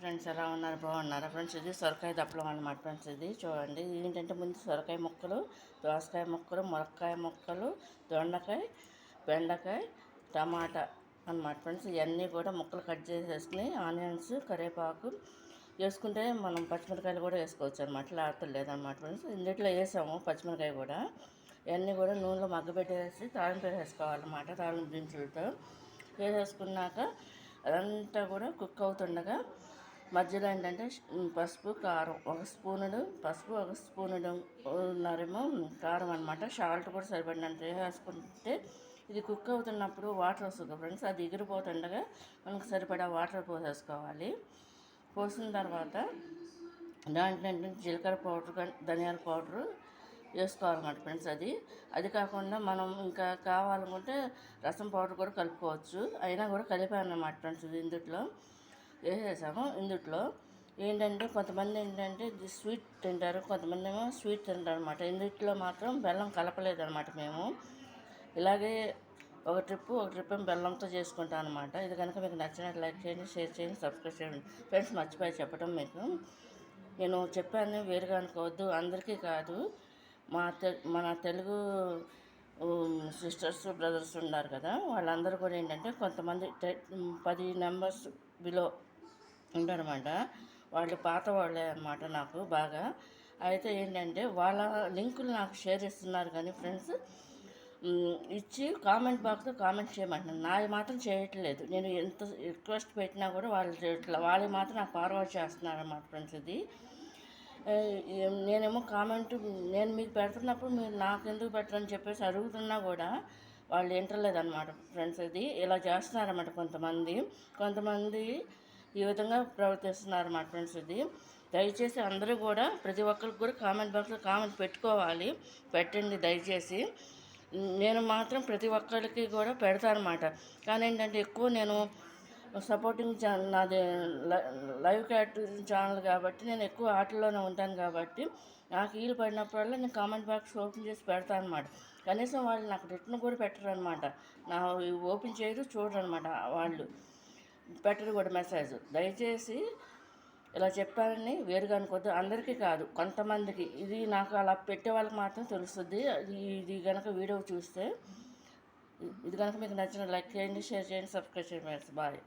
Friends, ఎలా ఉన్నారు? బాగున్నారా ఫ్రెండ్స్? ఇది సొరకాయ దప్పలం అన్నమాట ఫ్రెండ్స్. ఇది చూడండి, ఏంటంటే ముందు సొరకాయ ముక్కలు, దోసకాయ ముక్కలు, ములక్కాయ ముక్కలు, దొండకాయ, బెండకాయ, టమాటా అన్నమాట ఫ్రెండ్స్. ఇవన్నీ కూడా ముక్కలు కట్ చేసేసుకుని ఆనియన్స్, కరివేపాకు వేసుకుంటే మనం పచ్చిమిరకాయలు కూడా వేసుకోవచ్చు అనమాట. లేకపోతే లేదనమాట ఫ్రెండ్స్. ఇందులో వేసాము పచ్చిమిరకాయ కూడా. ఇవన్నీ కూడా నూనెలో మగ్గబెట్టేసి తాలింపు వేసేసుకోవాలన్నమాట. తాలింపు దినుసులతో వేసేసుకున్నాక అదంతా కూడా కుక్ అవుతుండగా మధ్యలో ఏంటంటే పసుపు, కారం, ఒక స్పూనుడు పసుపు, ఒక స్పూనుడున్నరేమో కారం అనమాట. సాల్ట్ కూడా సరిపడినంత వేసుకుంటే ఇది కుక్ అవుతున్నప్పుడు వాటర్ వస్తుంది ఫ్రెండ్స్. అది ఎగిరిపోతుండగా మనకు సరిపడా వాటర్ పోసేసుకోవాలి. పోసిన తర్వాత దాంట్లో ఏంటంటే జీలకర్ర పౌడర్, ధనియాల పౌడరు వేసుకోవాలన్నమాట ఫ్రెండ్స్. అది కాకుండా మనం ఇంకా కావాలనుకుంటే రసం పౌడర్ కూడా కలుపుకోవచ్చు. అయినా కూడా కలిపాను అన్నమాట ఫ్రెండ్స్. ఇందులో వేసేసాము. ఇందులో ఏంటంటే కొంతమంది ఏంటంటే స్వీట్ తింటారు, కొంతమంది ఏమో స్వీట్ తింటారు అనమాట. ఇందులో మాత్రం బెల్లం కలపలేదన్నమాట మేము. ఇలాగే ఒక ట్రిప్ బెల్లంతో చేసుకుంటాం అనమాట. ఇది కనుక మీకు నచ్చినట్టు లైక్ చేయండి, షేర్ చేయండి, సబ్స్క్రైబ్ చేయండి ఫ్రెండ్స్. మర్చిపోయి చెప్పడం మీకు, నేను చెప్పాను వేరుగా అనుకోవద్దు. అందరికీ కాదు, మన తెలుగు సిస్టర్స్, బ్రదర్స్ ఉన్నారు కదా, వాళ్ళందరూ కూడా ఏంటంటే కొంతమంది 10 మెంబర్స్ బిలో ఉంటారన్నమాట. వాళ్ళు పాత వాళ్ళే అన్నమాట నాకు బాగా. అయితే ఏంటంటే వాళ్ళ లింకులు నాకు షేర్ చేస్తున్నారు కానీ ఫ్రెండ్స్, ఇచ్చి కామెంట్ బాక్స్లో కామెంట్ చేయమంటున్నాను. నాది మాత్రం చేయట్లేదు. నేను ఎంత రిక్వెస్ట్ పెట్టినా కూడా వాళ్ళు మాత్రం నాకు ఫార్వర్డ్ చేస్తున్నారు అన్నమాట ఫ్రెండ్స్. ఇది నేనేమో కామెంట్ నేను మీకు పెడుతున్నప్పుడు మీరు నాకు ఎందుకు పెట్టరని చెప్పేసి అడుగుతున్నా కూడా వాళ్ళు వింటలేదన్నమాట ఫ్రెండ్స్. ఇది ఇలా చేస్తున్నారన్నమాట కొంతమంది ఈ విధంగా ప్రవర్తిస్తున్నారన్నమాట ఫ్రెండ్స్. ఇది దయచేసి అందరూ కూడా ప్రతి ఒక్కరికి కూడా కామెంట్ బాక్స్లో కామెంట్ పెట్టుకోవాలి. పెట్టండి దయచేసి. నేను మాత్రం ప్రతి ఒక్కరికి కూడా పెడతానమాట. కానీ ఏంటంటే ఎక్కువ నేను సపోర్టింగ్ ఛానల్, నాది లైవ్ క్యాట్ ఛానల్ కాబట్టి నేను ఎక్కువ ఆటల్లోనే ఉంటాను కాబట్టి నాకు వీలు పడినప్పుడల్లా నేను కామెంట్ బాక్స్ ఓపెన్ చేసి పెడతాను అనమాట. కనీసం వాళ్ళు నాకు రిటర్న్ కూడా పెట్టరు అనమాట. నా ఓపెన్ చేయరు, చూడరు అనమాట. వాళ్ళు పెట్టరు కూడా మెసేజ్. దయచేసి ఇలా చెప్పాలని వేరుగా అనుకోద్దు. అందరికీ కాదు, కొంతమందికి. ఇది నాకు అలా పెట్టే వాళ్ళకి మాత్రం తెలుస్తుంది. ఇది కనుక వీడియో చూస్తే, ఇది కనుక మీకు నచ్చిన లైక్ చేయండి, షేర్ చేయండి, సబ్స్క్రైబ్ చేయండి. బాయ్.